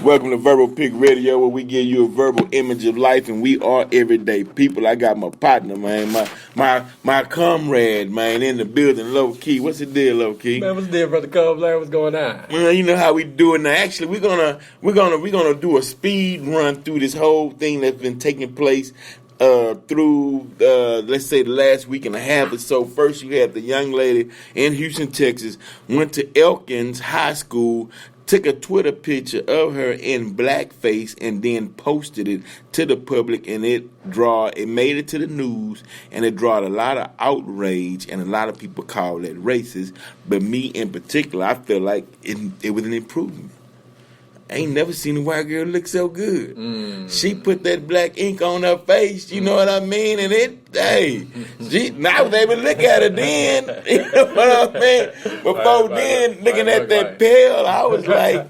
Welcome to Verbal Pick Radio, where we give you a verbal image of life, and we are everyday people. I got my partner, man, my comrade, man, in the building, Low Key. What's the deal, Low Key? Man, what's the deal, brother Cubs? What's going on? Well, you know how we do it now. Actually, we're gonna do a speed run through this whole thing that's been taking place through let's say the last week and a half or so. First, you had the young lady in Houston, Texas, went to Elkins High School, took a Twitter picture of her in blackface and then posted it to the public, and it made it to the news, and it drawed a lot of outrage, and a lot of people called it racist. But me in particular, I feel like it was an improvement. I ain't never seen a white girl look so good. She put that black ink on her face, you know what I mean? And I was able to look at her then, you know what I mean? Before looking at that pale, I was like...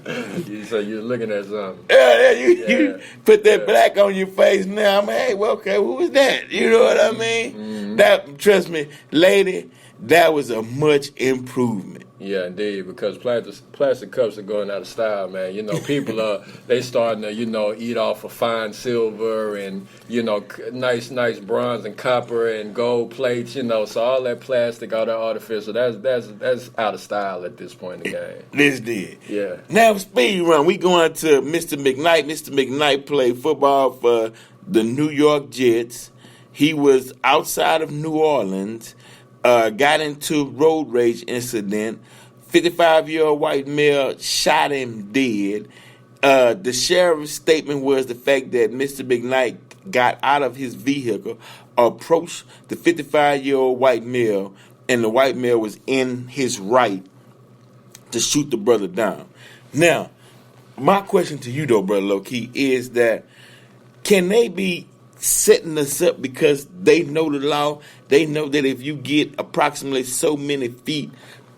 So you're looking at something. You put that black on your face now. I'm like, hey, well, okay, who was that? You know what I mean? That, trust me, lady, that was a much improvement. Yeah, indeed, because plastic cups are going out of style, man. You know, people they starting to, eat off of fine silver and, nice bronze and copper and gold plates, so all that plastic, all that artificial, that's out of style at this point in the game. This did. Yeah. Now, speed run, we going to Mr. McKnight. Mr. McKnight played football for the New York Jets. He was outside of New Orleans. Got into road rage incident. 55-year-old white male shot him dead. The sheriff's statement was the fact that Mr. McKnight got out of his vehicle, approached the 55-year-old white male, and the white male was in his right to shoot the brother down. Now, my question to you, though, Brother Low-Key, is that can they be setting us up because they know the law? They know that if you get approximately so many feet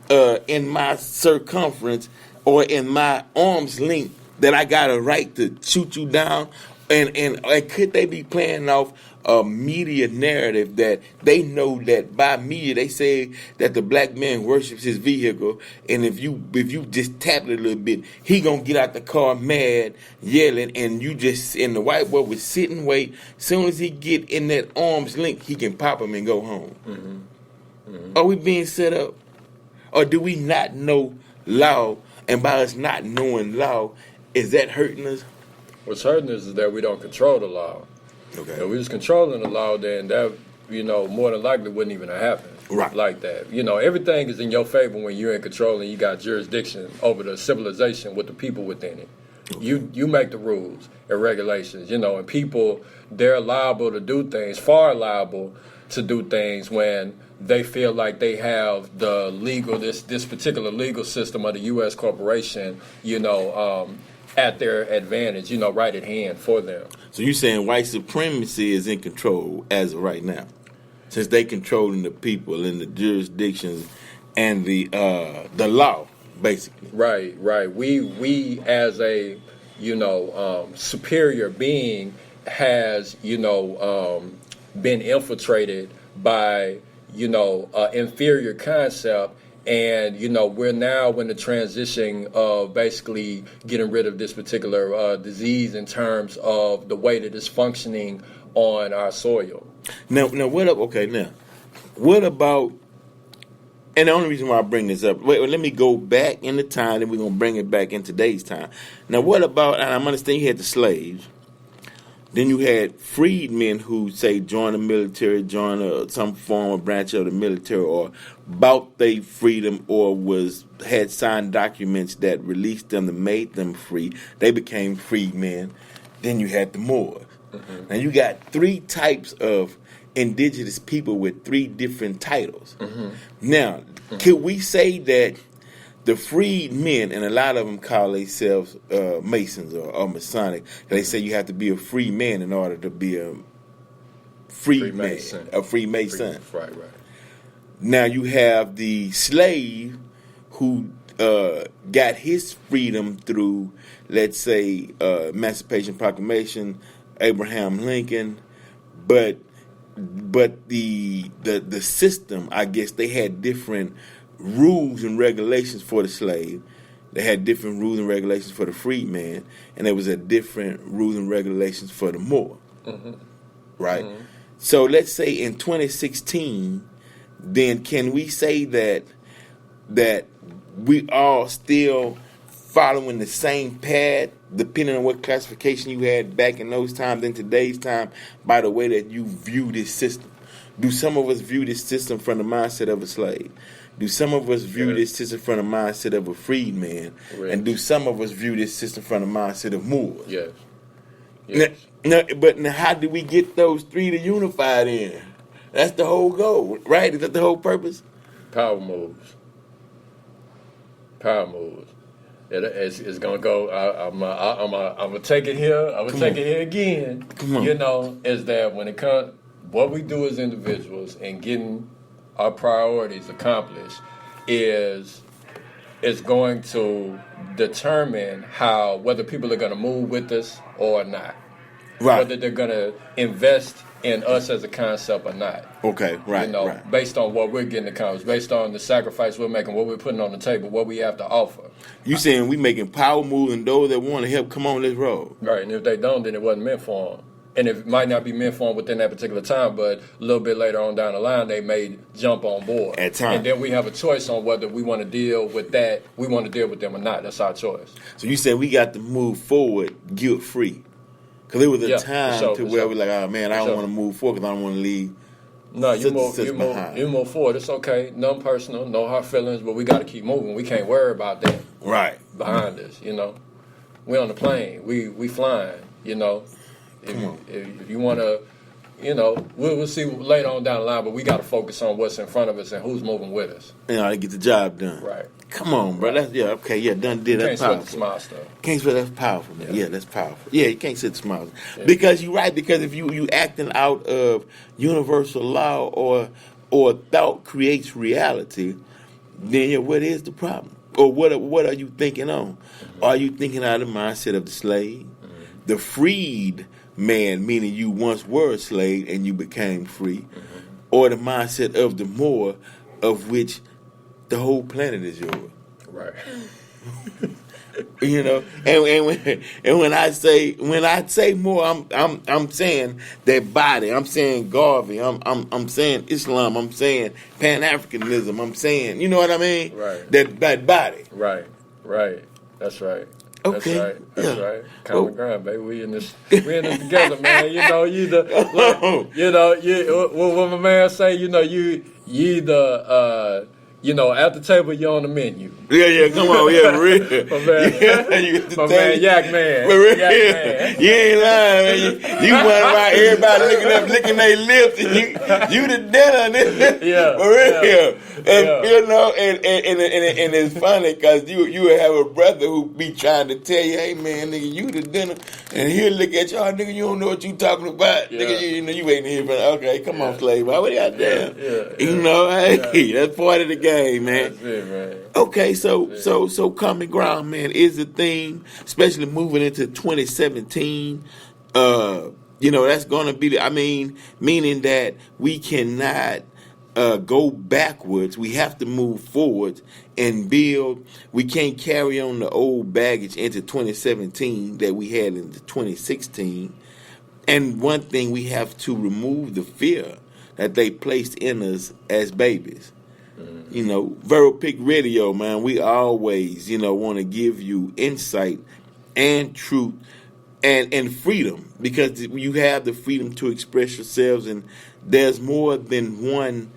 in my circumference or in my arm's length that I got a right to shoot you down? And could they be playing off a media narrative that they know that by media they say that the black man worships his vehicle, and if you just tap it a little bit, he gonna get out the car mad, yelling, and the white boy would sit and wait. Soon as he get in that arm's length, he can pop him and go home. Are we being set up? Or do we not know law, and by us not knowing law, is that hurting us? What's hurting us is that we don't control the law. Okay. If we was controlling the law, then that, more than likely wouldn't even have happened. Right. Like that. Everything is in your favor when you're in control and you got jurisdiction over the civilization with the people within it. Okay. You make the rules and regulations, and people, they're liable to do things, far liable to do things when they feel like they have the legal, this particular legal system of the U.S. corporation, at their advantage, right at hand for them. So you're saying white supremacy is in control as of right now, since they controlling the people and the jurisdictions and the law, basically. Right. We as a superior being has been infiltrated by inferior concept. And, we're now in the transition of basically getting rid of this particular disease in terms of the way that it's functioning on our soil. Now, what about, and the only reason why I bring this up, let me go back in the time, and we're going to bring it back in today's time. Now, what about, and I'm understanding you had the slaves. Then you had freedmen who, say, join the military, join some form or branch of the military, or bought their freedom, or had signed documents that released them, that made them free. They became freedmen. Then you had the Moors. Mm-hmm. Now you got three types of indigenous people with three different titles. Mm-hmm. Now, could we say that the freed men, and a lot of them call themselves Masons or Masonic, they say you have to be a free man in order to be a free man, Mason. A free Mason. Right. Now you have the slave who got his freedom through, let's say, Emancipation Proclamation, Abraham Lincoln, but the system, I guess, they had different rules and regulations for the slave. they had different rules and regulations for the freedman, and there was a different rules and regulations for the Moor. Right? So let's say in 2016, then can we say that we all still following the same path, depending on what classification you had back in those times in today's time, by the way that you view this system? Do some of us view this system from the mindset of a slave? Do some of us view this system from the mindset of a freedman? Right. And do some of us view this system from the mindset of Moors? Yes. But now how do we get those three to unify then? That's the whole goal, right? Is that the whole purpose? Power moves. It's gonna go. I'm gonna take it here. I'm gonna take it here again. Come on. You know, is that when it comes, what we do as individuals and getting our priorities accomplished is going to determine whether people are gonna move with us or not. Right. Whether they're gonna invest in us as a concept or not. Okay, right, You know, right. based on what we're getting accomplished, based on the sacrifice we're making, what we're putting on the table, what we have to offer. You saying we making power moves and those that want to help come on this road. Right, and if they don't, then it wasn't meant for them. And it might not be meant for them within that particular time, but a little bit later on down the line, they may jump on board. At times. And then we have a choice on whether we want to deal with that, we want to deal with them or not. That's our choice. So you said we got to move forward guilt-free. Because there was a time where we're like, oh man, I don't want to move forward because I don't want to leave. No, you move forward. It's okay. Nothing personal, no hard feelings, but we got to keep moving. We can't worry about that. Right. Behind us, you know. We on the plane. We flying, you know. If you want to, you know, we'll see later on down the line, but we got to focus on what's in front of us and who's moving with us. You know, to get the job done. Right. Come on, bro. That's done did. That's powerful. Can't sweat the small stuff. Can't sweat. That's powerful, man. Yeah, that's powerful. Yeah, you can't sweat the small stuff. Yeah. Because you're right. Because if you acting out of universal law or thought creates reality, then what is the problem? Or what are you thinking on? Are you thinking out of the mindset of the slave, the freed man, meaning you once were a slave and you became free, or the mindset of the Moor, of which the whole planet is yours? Right. You know, and when I say Moor, I'm saying that body. I'm saying Garvey. I'm saying Islam. I'm saying Pan-Africanism. I'm saying, you know what I mean? Right. That body. Right. That's right. Okay. That's right. Common ground, baby. We in this together, man. You know, what my man say, you know, you either you know, at the table, you're on the menu. Yeah, come on, yeah, real. My man, Yak Man. You ain't lying, man. You went around everybody licking their lips, and you the dinner, yeah, for real. And you know, and it's funny because you have a brother who be trying to tell you, hey man, nigga, you the dinner, and he'll look at y'all, nigga, you don't know what you talking about, nigga, you know, you ain't here, but okay, come on, slave, what you got there? You know, hey, that's part of the game, man. That's it, man. Okay, so common ground, man, is the thing, especially moving into 2017. You know, that's going to be, meaning that we cannot go backwards. We have to move forward and build. We can't carry on the old baggage into 2017 that we had into 2016. And one thing, we have to remove the fear that they placed in us as babies. You know, Vero Pick Radio, man, we always, you know, want to give you insight and truth and freedom, because you have the freedom to express yourselves, and there's more than one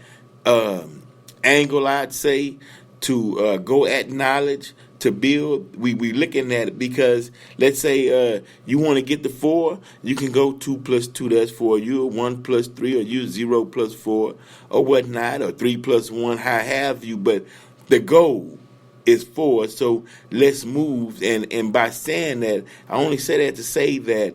angle, I'd say, to go at knowledge, to build. We looking at it because, let's say you want to get the 4, you can go 2 plus 2, that's 4. You 1 plus 3, or you 0 plus 4, or whatnot, or 3 plus 1, how have you. But the goal is 4, so let's move. And by saying that, I only say that to say that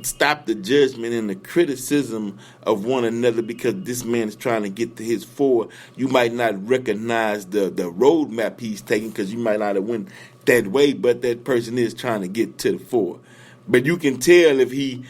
stop the judgment and the criticism of one another, because this man is trying to get to his 4. You might not recognize the roadmap he's taking, because you might not have went that way, but that person is trying to get to the 4. But you can tell if he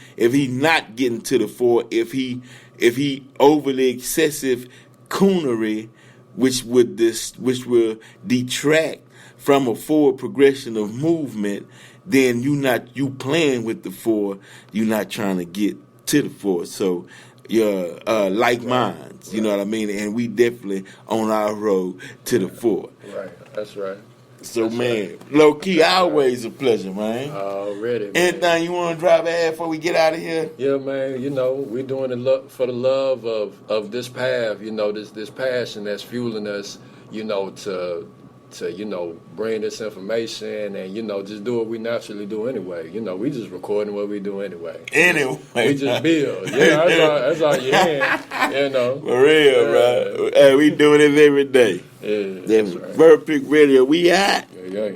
not getting to the 4, if he overly excessive coonery, which will detract from a forward progression of movement, then you playing with the 4. You're not trying to get to the 4. So you're like minds, you know what I mean? And we definitely on our road to the 4. Right, that's right. So, man, low key, always a pleasure, man. Already, man. Anything you want to drop ahead before we get out of here? Yeah, man. You know, we're doing it for the love of this path. You know, this passion that's fueling us. You know, to bring this information and just do what we naturally do anyway. You know, we just recording what we do anyway. Anyway, we just build. Yeah, that's all you hear. You know, for real, bro. Hey, we doing it every day. Yeah, that's right. Perfect Radio. We out. Yeah.